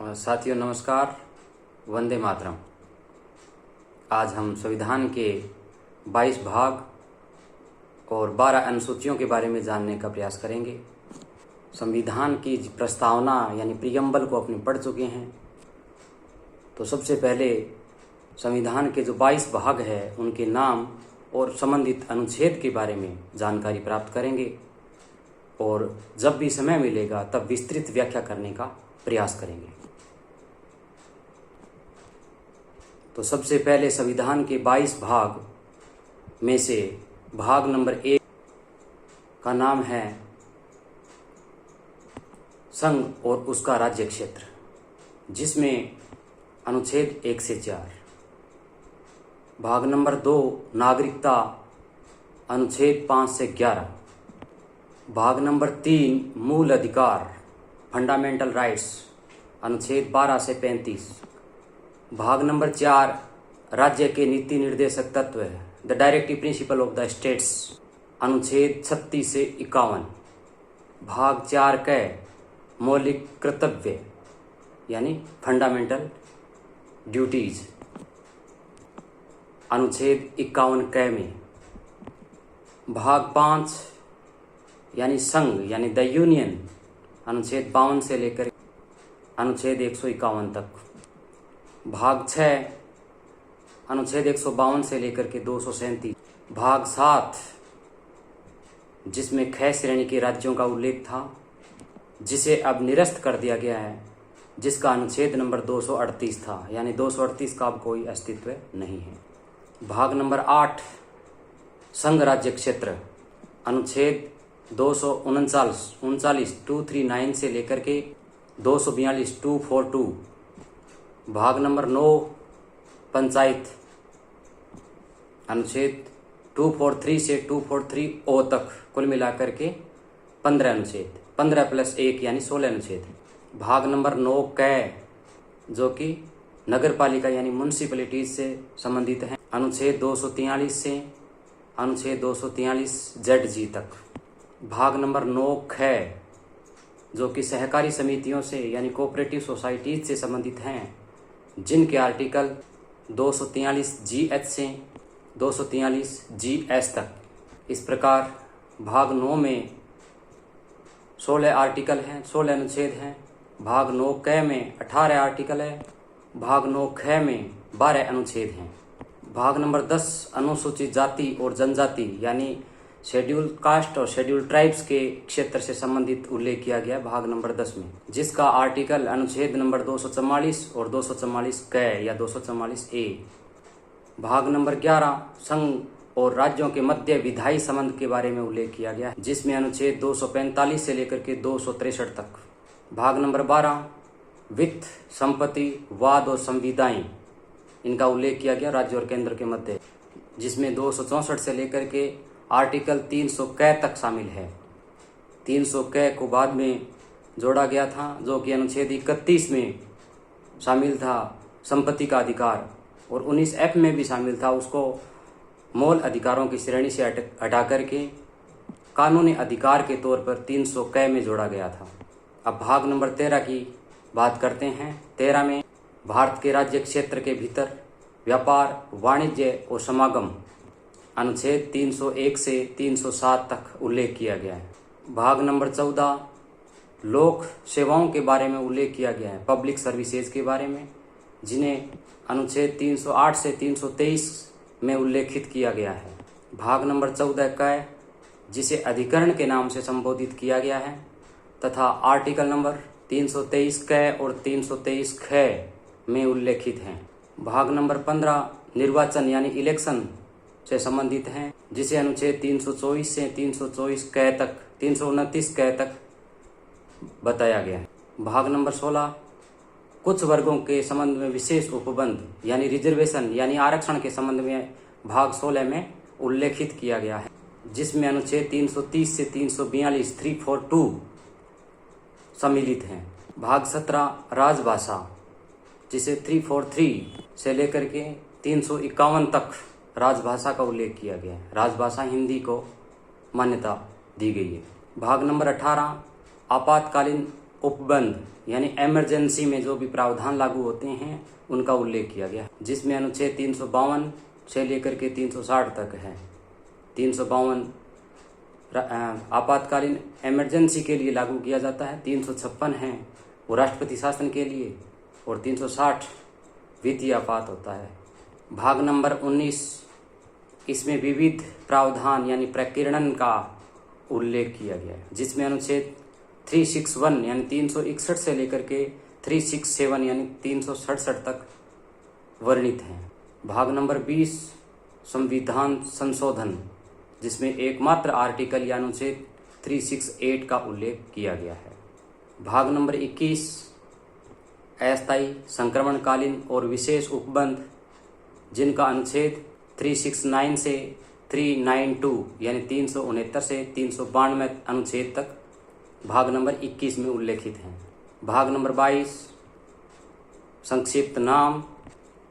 साथियों नमस्कार, वंदे मातरम। आज हम संविधान के 22 भाग और 12 अनुसूचियों के बारे में जानने का प्रयास करेंगे। संविधान की प्रस्तावना यानी प्रियम्बल को अपने पढ़ चुके हैं, तो सबसे पहले संविधान के जो 22 भाग है उनके नाम और संबंधित अनुच्छेद के बारे में जानकारी प्राप्त करेंगे और जब भी समय मिलेगा तब विस्तृत व्याख्या करने का प्रयास करेंगे। तो सबसे पहले संविधान के 22 भाग में से भाग नंबर 1 का नाम है संघ और उसका राज्य क्षेत्र, जिसमें अनुच्छेद 1 से 4। भाग नंबर 2 नागरिकता, अनुच्छेद 5 से 11। भाग नंबर 3 मूल अधिकार, फंडामेंटल राइट्स, अनुच्छेद 12 से 35। भाग नंबर 4 राज्य के नीति निर्देशक तत्व, the directive principle of the states, अनुच्छेद 36 से 51। भाग 4 क मौलिक कर्तव्य यानी फंडामेंटल ड्यूटीज, अनुच्छेद 51 क में। भाग 5 यानी संघ यानी द यूनियन, अनुच्छेद 52 से लेकर अनुच्छेद 151 तक। भाग 6 अनुच्छेद 152 से लेकर के 237। भाग 7 जिसमें ख श्रेणी के राज्यों का उल्लेख था, जिसे अब निरस्त कर दिया गया है, जिसका अनुच्छेद नंबर 238 था, यानी 238 का अब कोई अस्तित्व नहीं है। भाग नंबर 8 संघ राज्य क्षेत्र, अनुच्छेद 239 239 से लेकर के 242 242। भाग नंबर 9 पंचायत, अनुच्छेद 243 से 243 ओ तक, कुल मिलाकर के 15 अनुच्छेद, 15 + 1 यानी 16 अनुच्छेद। भाग नंबर 9 क जो कि नगर पालिका यानी म्यूनसिपैलिटीज से संबंधित है, अनुच्छेद 243 से अनुच्छेद 243 ZG तक। भाग नंबर 9 ख जो कि सहकारी समितियों से यानी कोऑपरेटिव सोसाइटीज से संबंधित हैं, जिनके आर्टिकल 243 GH से 243 GS तक। इस प्रकार भाग 9 में 16 आर्टिकल हैं, 16 अनुच्छेद हैं। भाग 9 क में 18 आर्टिकल है। भाग 9 ख में 12 अनुच्छेद हैं। भाग नंबर 10 अनुसूचित जाति और जनजाति यानी शेड्यूल कास्ट और शेड्यूल ट्राइब्स के क्षेत्र से संबंधित उल्लेख किया गया भाग नंबर 10 में, जिसका आर्टिकल अनुच्छेद नंबर 244 और 244 क या 244 ए। भाग नंबर 11 संघ और राज्यों के मध्य विधायी संबंध के बारे में उल्लेख किया गया, जिसमें अनुच्छेद 245 से लेकर के 263 तक। भाग नंबर 12 वित्त, संपत्ति, वाद और संविदाएं, इनका उल्लेख किया गया राज्य और केंद्र के मध्य, जिसमें 264 से लेकर के आर्टिकल 300 क तक शामिल है। 300 क को बाद में जोड़ा गया था, जो कि अनुच्छेद 31 में शामिल था संपत्ति का अधिकार, और 19F में भी शामिल था। उसको मूल अधिकारों की श्रेणी से हटा करके कानूनी अधिकार के तौर पर 300 क में जोड़ा गया था। अब भाग नंबर 13 की बात करते हैं। 13 में भारत के राज्य क्षेत्र के भीतर व्यापार, वाणिज्य और समागम, अनुच्छेद 301 से 307 तक उल्लेख किया गया है। भाग नंबर 14 लोक सेवाओं के बारे में उल्लेख किया गया है, पब्लिक सर्विसेज के बारे में, जिन्हें अनुच्छेद 308 से 323 में उल्लेखित किया गया है। भाग नंबर 14 क जिसे अधिकरण के नाम से संबोधित किया गया है तथा आर्टिकल नंबर 323 क और 323 ख में उल्लेखित हैं। भाग नंबर 15 निर्वाचन यानी इलेक्शन से संबंधित हैं, जिसे अनुच्छेद 324 से 324 क तक 329 क तक बताया गया है। भाग नंबर 16 कुछ वर्गों के संबंध में विशेष उपबंध यानी रिजर्वेशन यानी आरक्षण के संबंध में भाग 16 में उल्लेखित किया गया है, जिसमें अनुच्छेद 330 से 342 342 सम्मिलित हैं। भाग 17 राजभाषा, जिसे 343 से लेकर के 351 तक राजभाषा का उल्लेख किया गया है। राजभाषा हिंदी को मान्यता दी गई है। भाग नंबर 18 आपातकालीन उपबंध यानी इमरजेंसी में जो भी प्रावधान लागू होते हैं उनका उल्लेख किया गया, जिसमें अनुच्छेद 352 से लेकर के 360 तक है। 352 आपातकालीन इमरजेंसी के लिए लागू किया जाता है, 356 है वो राष्ट्रपति शासन के लिए, और 360 वित्तीय आपात होता है। भाग नंबर 19, इसमें विविध प्रावधान यानी प्रकीर्णन का उल्लेख किया गया है, जिसमें अनुच्छेद 361 यानी 361 से लेकर के 367 यानी 367 तक वर्णित हैं। भाग नंबर 20, संविधान संशोधन, जिसमें एकमात्र आर्टिकल या अनुच्छेद 368 का उल्लेख किया गया है। भाग नंबर 21, अस्थायी संक्रमणकालीन और विशेष उपबंध, जिनका अनुच्छेद 369 से 392 यानी 369 से 392 अनुच्छेद तक भाग नंबर 21 में उल्लेखित हैं। भाग नंबर 22, संक्षिप्त नाम,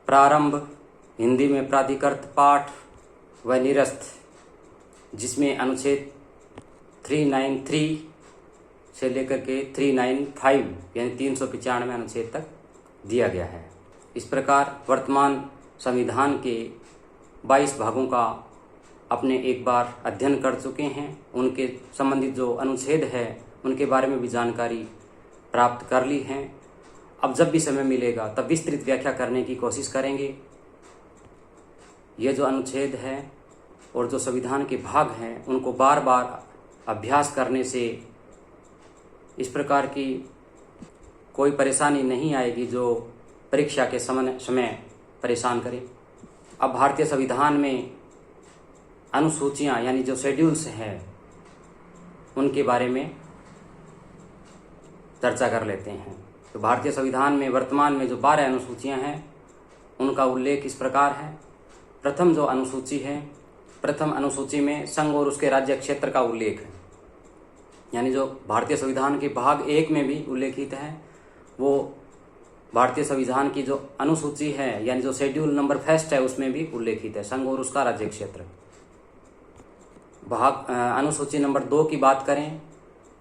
प्रारंभ, हिंदी में प्राधिकृत पाठ व निरस्त, जिसमें अनुच्छेद 393 से लेकर के 395 यानी 395 अनुच्छेद तक दिया गया है। इस प्रकार वर्तमान संविधान के 22 भागों का अपने एक बार अध्ययन कर चुके हैं। उनके संबंधित जो अनुच्छेद है उनके बारे में भी जानकारी प्राप्त कर ली है। अब जब भी समय मिलेगा तब विस्तृत व्याख्या करने की कोशिश करेंगे। ये जो अनुच्छेद है और जो संविधान के भाग हैं उनको बार बार अभ्यास करने से इस प्रकार की कोई परेशानी नहीं आएगी जो परीक्षा के समय परेशान करे। अब भारतीय संविधान में अनुसूचियां यानी जो शेड्यूल्स हैं उनके बारे में चर्चा कर लेते हैं। तो भारतीय संविधान में वर्तमान में जो 12 अनुसूचियां हैं उनका उल्लेख इस प्रकार है। प्रथम जो अनुसूची है, प्रथम अनुसूची में संघ और उसके राज्य क्षेत्र का उल्लेख है, यानी जो भारतीय संविधान के भाग 1 में भी उल्लेखित है वो भारतीय संविधान की जो अनुसूची है यानी जो शेड्यूल नंबर 1 है उसमें भी उल्लेखित है, संघ और उसका राज्य क्षेत्र। भाग अनुसूची नंबर 2 की बात करें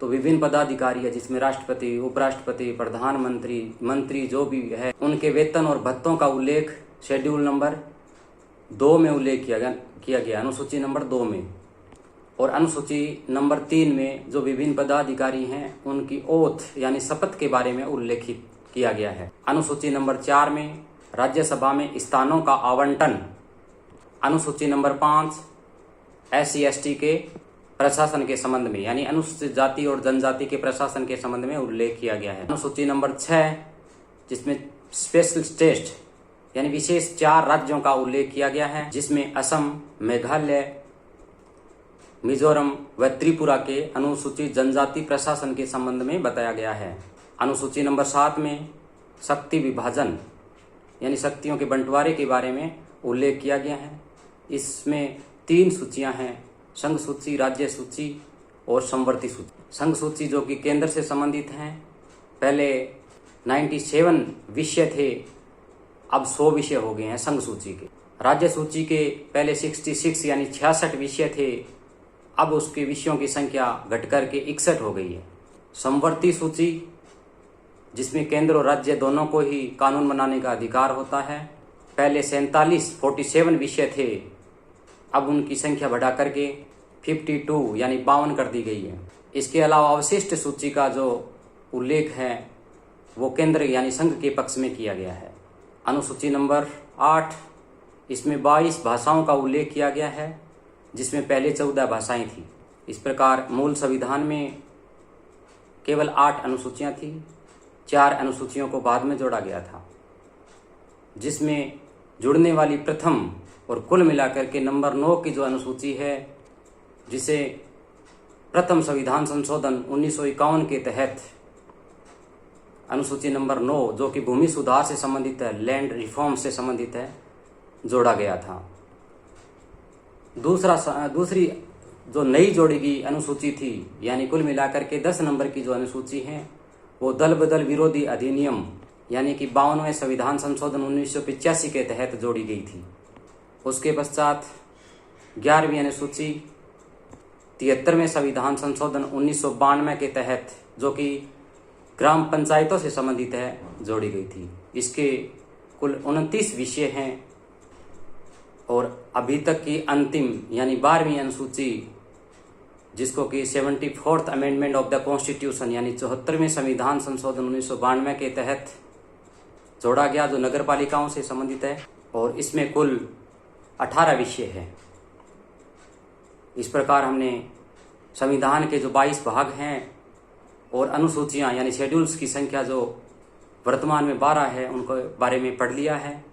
तो विभिन्न पदाधिकारी है, जिसमें राष्ट्रपति, उपराष्ट्रपति, प्रधानमंत्री, मंत्री जो भी है उनके वेतन और भत्तों का उल्लेख शेड्यूल नंबर 2 में उल्लेख किया गया अनुसूची नंबर 2 में। और अनुसूची नंबर 3 में जो विभिन्न पदाधिकारी हैं उनकी ओथ यानी शपथ के बारे में उल्लेखित किया गया है। अनुसूची नंबर 4 में राज्यसभा में स्थानों का आवंटन। अनुसूची नंबर 5 SC/ST के प्रशासन के संबंध में यानी अनुसूचित जाति और जनजाति के प्रशासन के संबंध में उल्लेख किया गया है। अनुसूची नंबर 6 जिसमें स्पेशल स्टेट यानी विशेष 4 राज्यों का उल्लेख किया गया है, जिसमें असम, मेघालय, मिजोरम व त्रिपुरा के अनुसूचित जनजाति प्रशासन के संबंध में बताया गया है। अनुसूची नंबर 7 में शक्ति विभाजन यानी शक्तियों के बंटवारे के बारे में उल्लेख किया गया है। इसमें 3 सूचियां हैं, संघ सूची, राज्य सूची और संवर्ती सूची। संघ सूची जो कि केंद्र से संबंधित हैं, पहले 97 विषय थे, अब 100 विषय हो गए हैं संघ सूची के। राज्य सूची के पहले 66 यानी 66 विषय थे, अब उसके विषयों की संख्या घटकर के 61 हो गई है। संवर्ती सूची जिसमें केंद्र और राज्य दोनों को ही कानून बनाने का अधिकार होता है, पहले 47 विषय थे, अब उनकी संख्या बढ़ा करके 52 यानी 52 कर दी गई है। इसके अलावा अवशिष्ट सूची का जो उल्लेख है वो केंद्र यानी संघ के पक्ष में किया गया है। अनुसूची नंबर 8 इसमें 22 भाषाओं का उल्लेख किया गया है, जिसमें पहले 14 भाषाएं थी। इस प्रकार मूल संविधान में केवल 8 अनुसूचियां थी, 4 अनुसूचियों को बाद में जोड़ा गया था, जिसमें जुड़ने वाली प्रथम और कुल मिलाकर के नंबर 9 की जो अनुसूची है, जिसे प्रथम संविधान संशोधन 1951 के तहत अनुसूची नंबर 9 जो कि भूमि सुधार से संबंधित है, लैंड रिफॉर्म से संबंधित है, जोड़ा गया था। दूसरी जो नई जोड़ी गई अनुसूची थी यानी कुल मिलाकर के 10 नंबर की जो अनुसूची है वो दल बदल विरोधी अधिनियम यानी कि 52वें संविधान संशोधन 1985 के तहत जोड़ी गई थी। उसके पश्चात 11वीं अनुसूची 73वें संविधान संशोधन 1992 के तहत, जो कि ग्राम पंचायतों से संबंधित है जोड़ी गई थी। इसके कुल 29 विषय हैं और अभी तक की अंतिम यानी 12वीं अनुसूची, जिसको कि 74th amendment of the constitution यानी 74वें संविधान संशोधन 1992 के तहत जोड़ा गया, जो नगर पालिकाओं से संबंधित है, और इसमें कुल 18 विषय हैं। इस प्रकार हमने संविधान के जो 22 भाग हैं और अनुसूचियां यानी शेड्यूल्स की संख्या जो वर्तमान में 12 है, उनके बारे में पढ़ लिया है।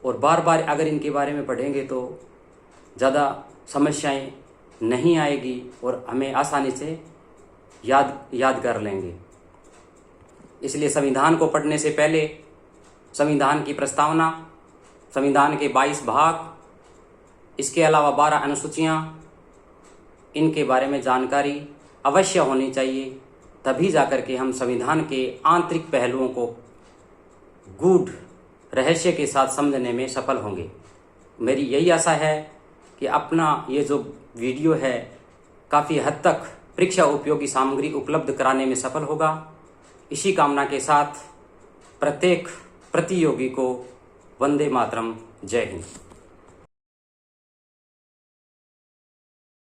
और बार बार अगर इनके बारे में पढ़ेंगे तो ज़्यादा समस्याएं नहीं आएगी और हमें आसानी से याद कर लेंगे। इसलिए संविधान को पढ़ने से पहले संविधान की प्रस्तावना, संविधान के 22 भाग, इसके अलावा 12 अनुसूचियां, इनके बारे में जानकारी अवश्य होनी चाहिए। तभी जाकर के हम संविधान के आंतरिक पहलुओं को गूढ़ रहस्य के साथ समझने में सफल होंगे। मेरी यही आशा है कि अपना ये जो वीडियो है काफ़ी हद तक परीक्षा उपयोगी सामग्री उपलब्ध कराने में सफल होगा। इसी कामना के साथ प्रत्येक प्रतियोगी को वंदे मातरम। जय हिंद।